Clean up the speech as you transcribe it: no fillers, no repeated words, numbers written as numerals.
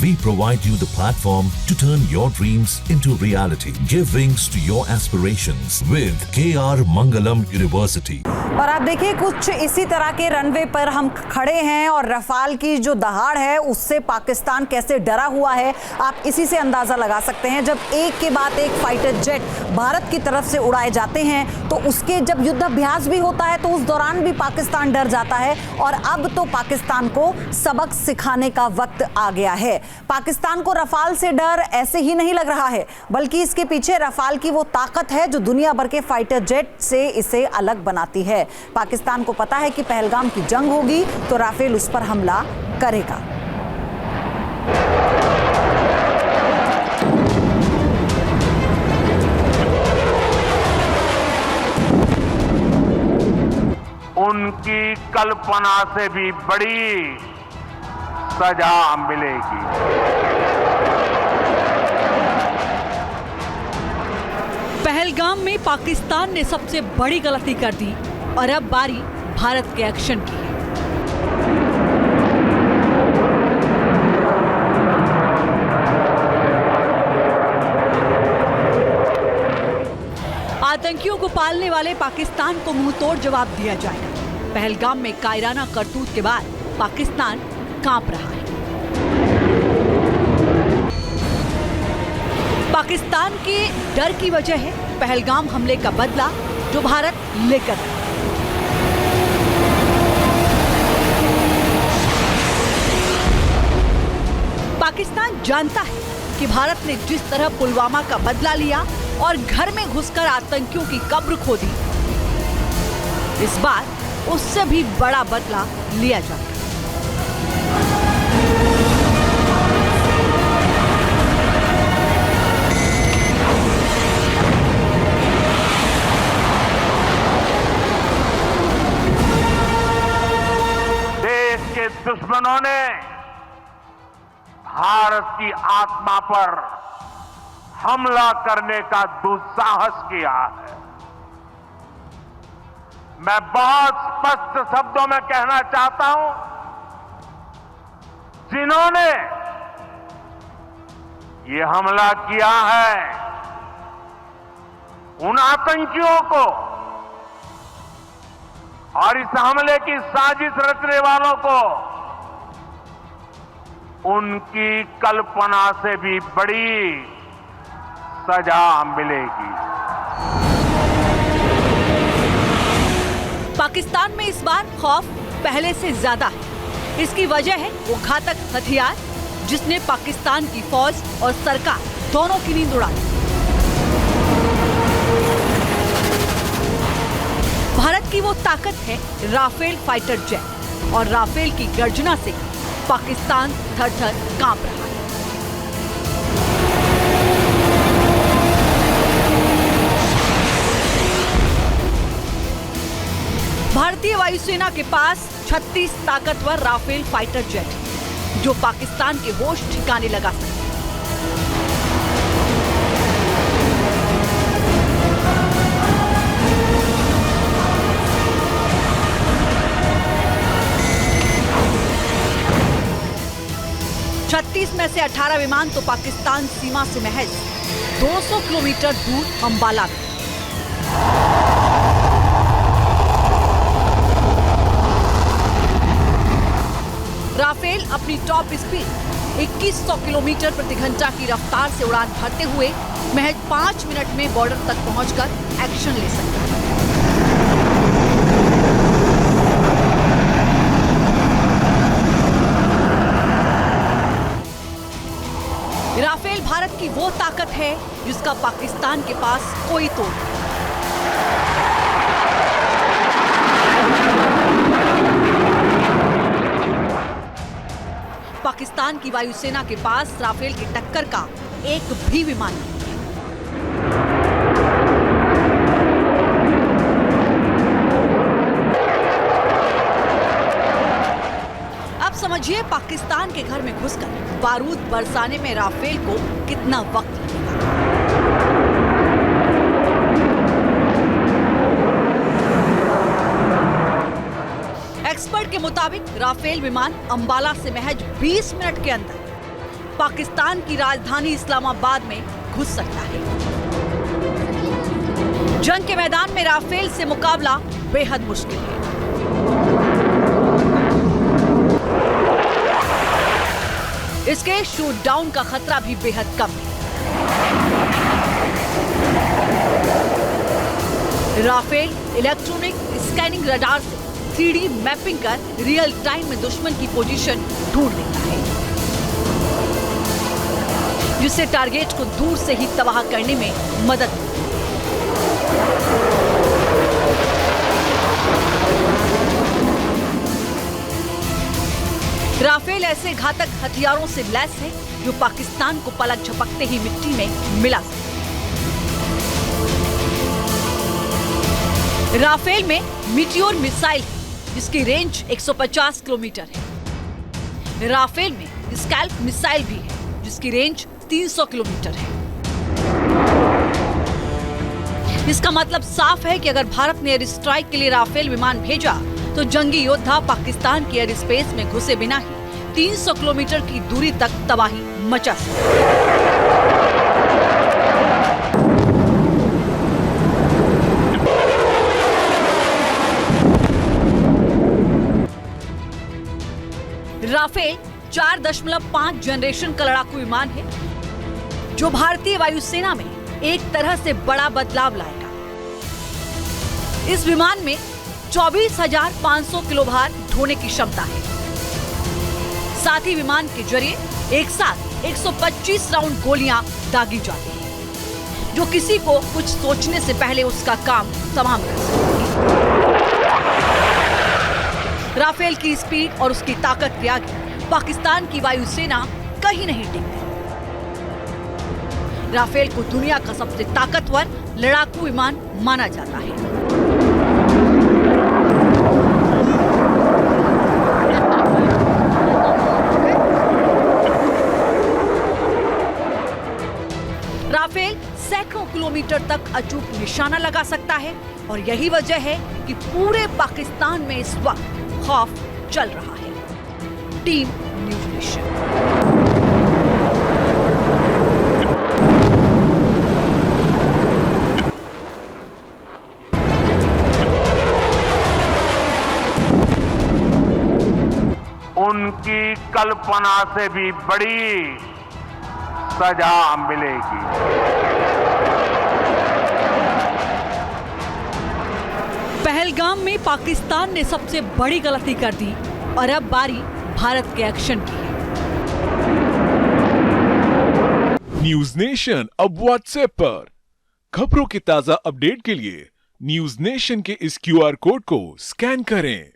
We provide you the platform to turn your dreams into reality. Give wings to your aspirations with KR Mangalam University. और आप देखिए कुछ इसी तरह के रनवे पर हम खड़े हैं और रफाल की जो दहाड़ है उससे पाकिस्तान कैसे डरा हुआ है आप इसी से अंदाजा लगा सकते हैं। जब एक के बाद एक फाइटर जेट भारत की तरफ से उड़ाए जाते हैं तो उसके जब युद्धाभ्यास भी होता है तो उस दौरान भी पाकिस्तान डर जाता है और अब तो पाकिस्तान को सबक सिखाने का वक्त आ गया है। पाकिस्तान को रफाल से डर ऐसे ही नहीं लग रहा है बल्कि इसके पीछे रफाल की वो ताकत है जो दुनिया भर के फाइटर जेट से इसे अलग बनाती है। पाकिस्तान को पता है कि पहलगाम की जंग होगी तो राफेल उस पर हमला करेगा। उनकी कल्पना से भी बड़ी सजा मिलेगी। पहलगाम में पाकिस्तान ने सबसे बड़ी गलती कर दी और अब बारी भारत के एक्शन की है। आतंकियों को पालने वाले पाकिस्तान को मुंहतोड़ जवाब दिया जाएगा। पहलगाम में कायराना करतूत के बाद पाकिस्तान कांप रहा है। पाकिस्तान के डर की वजह है पहलगाम हमले का बदला जो भारत लेकर आया। पाकिस्तान जानता है कि भारत ने जिस तरह पुलवामा का बदला लिया और घर में घुसकर आतंकियों की कब्र खोदी, इस बार उससे भी बड़ा बदला लिया जाएगा। देश के दुश्मनों ने भारत की आत्मा पर हमला करने का दुस्साहस किया है। मैं बहुत स्पष्ट शब्दों में कहना चाहता हूं, जिन्होंने ये हमला किया है उन आतंकियों को और इस हमले की साजिश रचने वालों को उनकी कल्पना से भी बड़ी सजा मिलेगी। पाकिस्तान में इस बार खौफ पहले से ज्यादा है। इसकी वजह है वो घातक हथियार जिसने पाकिस्तान की फौज और सरकार दोनों की नींद उड़ा दी। भारत की वो ताकत है राफेल फाइटर जेट और राफेल की गर्जना से पाकिस्तान थर-थर कांप रहा है। भारतीय वायुसेना के पास 36 ताकतवर राफेल फाइटर जेट है जो पाकिस्तान के होश ठिकाने लगा सकते हैं। में से 18 विमान तो पाकिस्तान सीमा से महज 200 किलोमीटर दूर अंबाला में। राफेल अपनी टॉप स्पीड 2100 किलोमीटर प्रति घंटा की रफ्तार से उड़ान भरते हुए महज 5 मिनट में बॉर्डर तक पहुंचकर एक्शन ले सकता है। राफेल भारत की वो ताकत है जिसका पाकिस्तान के पास कोई तोड़ नहीं। पाकिस्तान की वायुसेना के पास राफेल की टक्कर का एक भी विमान नहीं। अब समझिए पाकिस्तान के घर में घुसकर बारूद बरसाने में राफेल को कितना वक्त लगेगा। एक्सपर्ट के मुताबिक राफेल विमान अंबाला से महज 20 मिनट के अंदर पाकिस्तान की राजधानी इस्लामाबाद में घुस सकता है। जंग के मैदान में राफेल से मुकाबला बेहद मुश्किल है। इसके शूट डाउन का खतरा भी बेहद कम है। राफेल इलेक्ट्रॉनिक स्कैनिंग रडार से 3D मैपिंग कर रियल टाइम में दुश्मन की पोजीशन ढूंढ लेता है, जिससे टारगेट को दूर से ही तबाह करने में मदद मिलती है। राफेल ऐसे घातक हथियारों से लैस है जो पाकिस्तान को पलक झपकते ही मिट्टी में मिला सकते हैं। राफेल में मीटियोर मिसाइल है जिसकी रेंज 150 किलोमीटर है। राफेल में स्कैल्प मिसाइल भी है जिसकी रेंज 300 किलोमीटर है। इसका मतलब साफ है कि अगर भारत ने एयर स्ट्राइक के लिए राफेल विमान भेजा तो जंगी योद्धा पाकिस्तान के एयर स्पेस में घुसे बिना ही 300 किलोमीटर की दूरी तक तबाही मचा सकते। राफेल 4.5 जनरेशन का लड़ाकू विमान है जो भारतीय वायुसेना में एक तरह से बड़ा बदलाव लाएगा। इस विमान में 24,500 किलो भार ढोने की क्षमता है। साथ ही विमान के जरिए एक साथ 125 राउंड गोलियां दागी जाती हैं, जो किसी को कुछ सोचने से पहले उसका काम तमाम कर सकती है। राफेल की स्पीड और उसकी ताकत के आगे पाकिस्तान की वायुसेना कहीं नहीं टिकती। राफेल को दुनिया का सबसे ताकतवर लड़ाकू विमान माना जाता है। राफेल सैकड़ों किलोमीटर तक अचूक निशाना लगा सकता है और यही वजह है कि पूरे पाकिस्तान में इस वक्त खौफ चल रहा है। Team news nation. उनकी कल्पना से भी बड़ी सजा मिलेगी। पहलगाम में पाकिस्तान ने सबसे बड़ी गलती कर दी और अब बारी भारत के एक्शन की है। न्यूज नेशन अब व्हाट्सएप पर खबरों के ताजा अपडेट के लिए न्यूज नेशन के इस QR कोड को स्कैन करें।